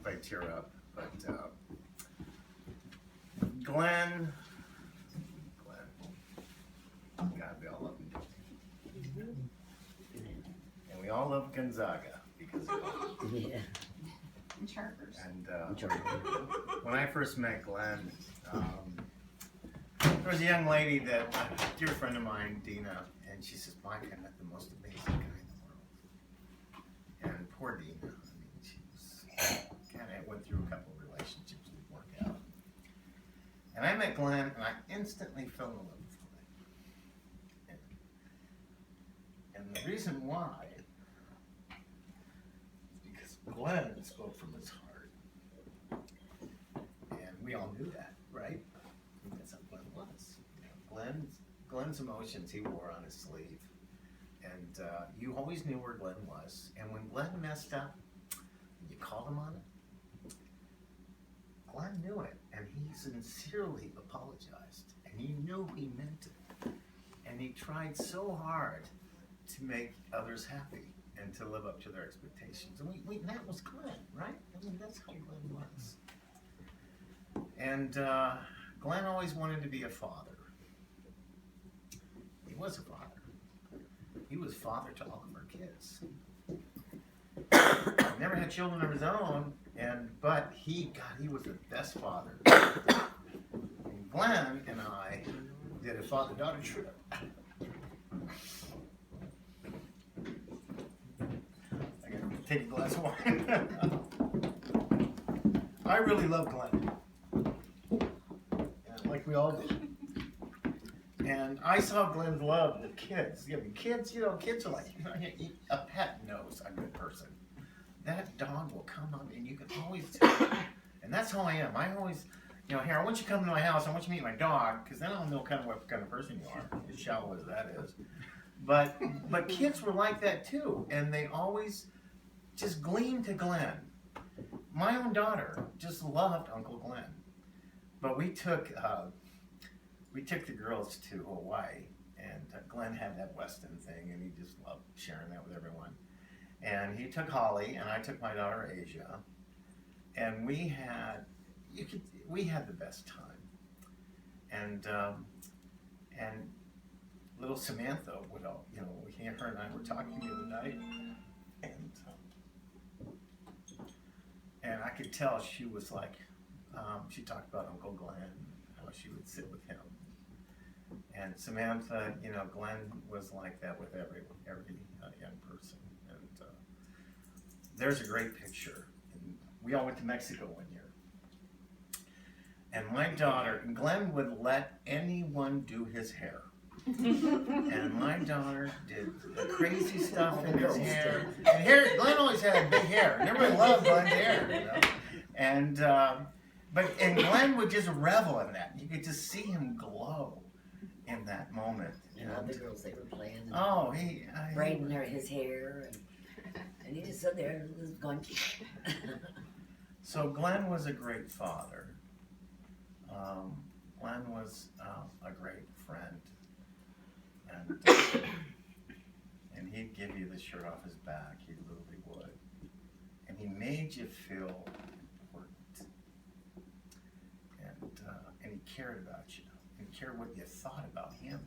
I tear up. But Glen, God, we all love him. And we all love Gonzaga because of him. Yeah. And Chargers. And when I first met Glen, there was a young lady that, a dear friend of mine, Dina, and she says, Mike, I met the most amazing guy in the world. And poor Dina, I mean, she was kind of went through a couple of relationships that didn't work out. And I met Glen, and I instantly fell in love with Glen. And the reason why is because Glen spoke from his heart. And we all knew that, right? That's how Glen was. You know, Glen's emotions he wore on his sleeve. And you always knew where Glen was. And when Glen messed up, you called him on it, Glen knew it. And he sincerely apologized. And he knew he meant it. And he tried so hard to make others happy and to live up to their expectations. And that was Glen, right? I mean, that's how Glen was. And Glen always wanted to be a father. He was a father. He was father to all of our kids. He never had children of his own, but he was the best father. And Glen and I did a father-daughter trip. I gotta take a glass of wine. I really love Glen. Like we all do. And I saw Glen's love with kids. I mean, kids are like, a pet knows a good person. That dog will come up and you can always tell. And that's how I am. I always, here, I want you to come to my house. I want you to meet my dog, because then I'll know kind of what kind of person you are, as shallow as that is. But kids were like that too. And they always just gleamed to Glen. My own daughter just loved Uncle Glen. But we took the girls to Hawaii, and Glen had that Weston thing, and he just loved sharing that with everyone. And he took Holly, and I took my daughter Asia, and we had the best time. And little Samantha would her and I were talking the other night, and I could tell she was like. She talked about Uncle Glen, how she would sit with him. And Samantha, Glen was like that with every young person. And there's a great picture. And we all went to Mexico one year. And my daughter, Glen would let anyone do his hair. And my daughter did the crazy stuff in his hair. And Glen always had big hair. And everybody loved Glen's hair, And and Glen would just revel in that. You could just see him glow in that moment. And all the girls, they were playing. Oh, braiding his hair, and he just stood there and was going. So Glen was a great father. Glen was a great friend, and he'd give you the shirt off his back. He literally would, and he made you feel. And he cared about you. He cared what you thought about him.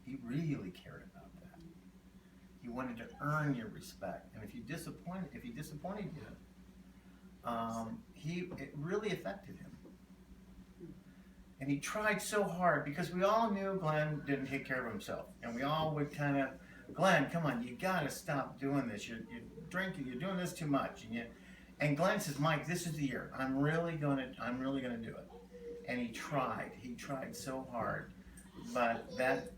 He really cared about that. He wanted to earn your respect. And if he disappointed you, it really affected him. And he tried so hard, because we all knew Glen didn't take care of himself. And we all would kind of, Glen, come on, you gotta stop doing this. You're drinking, you're doing this too much. And Glen says, Mike, this is the year. I'm really gonna do it. And he tried so hard, but that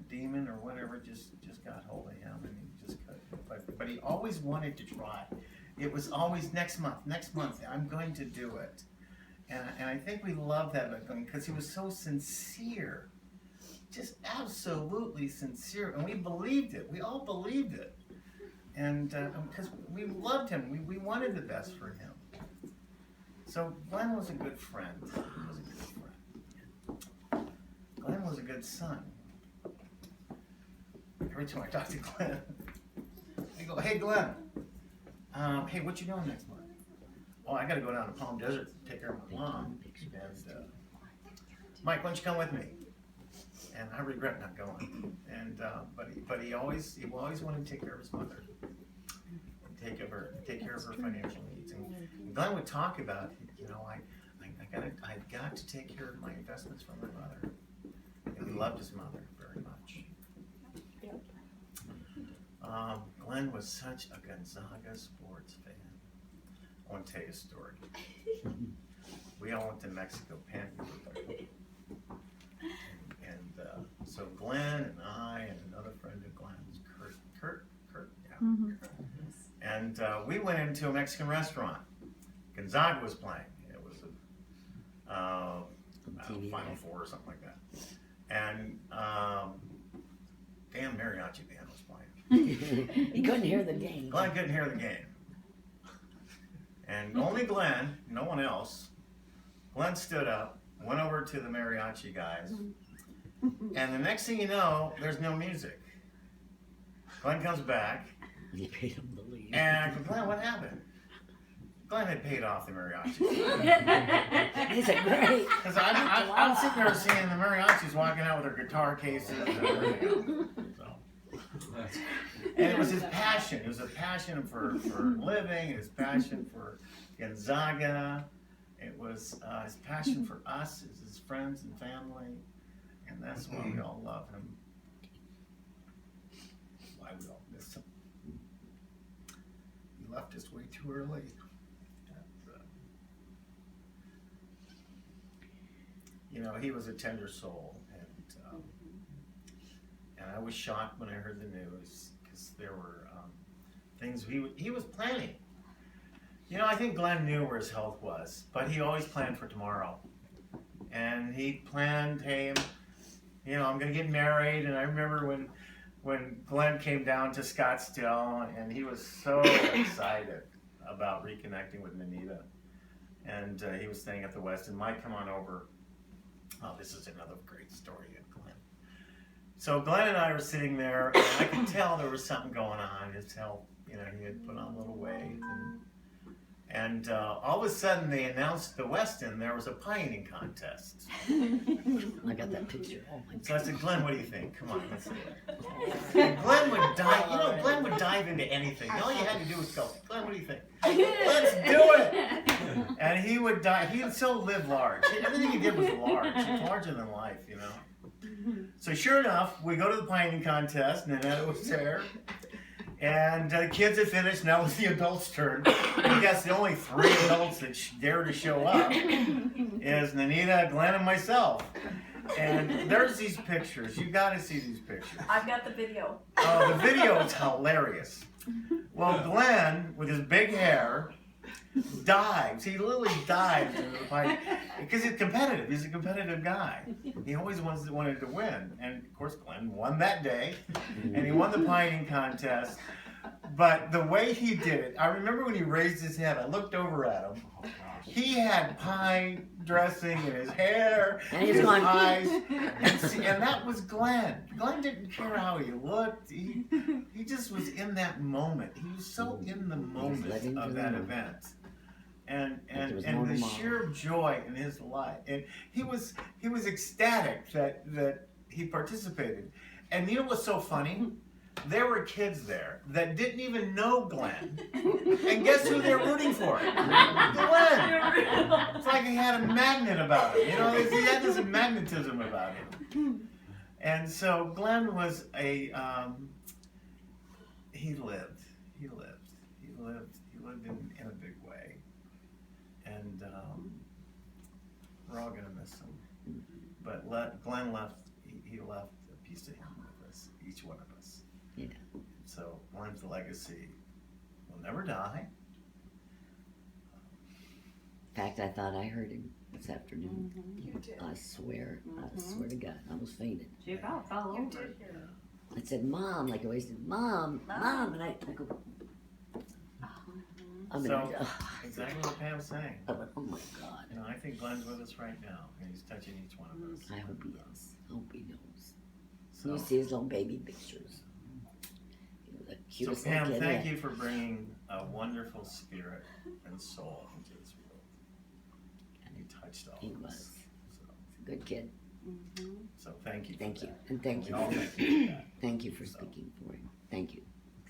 demon or whatever just got hold of him, and he just couldn't. But he always wanted to try. It was always next month, I'm going to do it. And I think we love that about Glen, because he was so sincere, just absolutely sincere, and we believed it. We all believed it. And because we loved him, we wanted the best for him. So Glen was a good friend. Glen was a good son. Every time I talk to Glen, I go, So, hey, Glenn. Hey, what you doing next month? Oh, I gotta go down to Palm Desert and take care of my mom. And, Mike, why don't you come with me? And I regret not going. And, but he always wanted to take care of his mother. Take care of her financial needs. And Glenn would talk about, you know, I've got to take care of my investments for my mother. And he loved his mother very much. Glenn was such a Gonzaga sports fan. I want to tell you a story. We all went to Mexico pantyhooking. And so Glenn and I and another friend of Glenn's, Kurt, yeah. And we went into a Mexican restaurant. Gonzaga was playing. It was a Final Four or something like that. And damn mariachi band was playing. He couldn't hear the game. Glenn couldn't hear the game. And only Glenn, no one else. Glenn stood up, went over to the mariachi guys, and the next thing you know, there's no music. Glenn comes back, He paid him to leave. and I go, Glenn, what happened? Glenn had paid off the mariachis. He said, great. Because I'm sitting there seeing the mariachis walking out with their guitar cases and everything. And it was his passion. It was a passion for living, his passion for Gonzaga. It was his passion for us as his friends and family. And that's why we all love him. Why we all miss him. He left us way too early. You know, he was a tender soul, and I was shocked when I heard the news because there were things he was planning. You know, I think Glenn knew where his health was, but he always planned for tomorrow. And he planned, hey, you know, I'm going to get married. And I remember when Glenn came down to Scottsdale, and he was so excited about reconnecting with Nanita. And he was staying at the West, and Mike, come on over. Oh, this is another great story of Glenn. So Glenn and I were sitting there, and I could tell there was something going on. His health, you know, he had put on a little weight. And all of a sudden, they announced the Westin, there was a pie eating contest. I got that picture. Oh my God. So I said, Glenn, what do you think? Come on, let's do it. And Glenn would dive, you know, Glenn would dive into anything. All you had to do was go, Glenn, what do you think? Let's do it! And he would dive, he would so live large. Everything he did was large. He was larger than life, you know. So sure enough, we go to the pie eating contest, and Nanette was there. And the kids had finished, now it's the adults' turn. I guess the only 3 adults that dare to show up is Nanita, Glenn, and myself. And there's these pictures. You gotta see these pictures. I've got the video. Oh, the video is hilarious. Well, Glenn, with his big hair, dives. He literally dives into the pipe because he's competitive. He's a competitive guy. He always wanted to win, and of course, Glenn won that day, and he won the pie eating contest. But the way he did it, I remember when he raised his head. I looked over at him. He had pie dressing in his hair, And he's his going, eyes, and that was Glenn. Glenn didn't care how he looked. He just was in that moment. He was so in the moment of that event. And the sheer joy in his life, and he was ecstatic that he participated. And you know what's so funny? There were kids there that didn't even know Glenn, and guess who they're rooting for? Glenn. It's like he had a magnet about him. You know, he had this magnetism about him. And so Glenn was he lived in a big way. And we're all gonna miss him. But Glenn left. He left a piece of him with us, each one of us. Yeah. So Glenn's legacy will never die. In fact, I thought I heard him this afternoon. You did. I swear to God, I almost fainted. She about fell over. You did hear. I said, Mom, like I always did, Mom, and I go, I mean, So exactly what Pam's saying. I went, oh my God. You know, I think Glenn's with us right now, and he's touching each one of us. I hope he is. I hope he knows. So, You see his little baby pictures. He was a cutest Pam, little kid thank yet. you for bringing a wonderful spirit and soul into this world. And you touched all He of was. us. Good kid. So thank you. For Thank you. that. And thank We you. all thank you for that. Thank you for speaking for him. Thank you.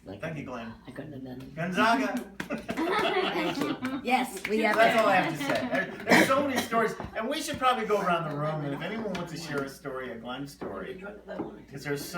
Like Thank you, Glenn. I couldn't have done it. Gonzaga. Thank you. Yes, we have That's to. all I have to say. There's so many stories, and we should probably go around the room. And if anyone wants to share a story, a Glenn story, because there's so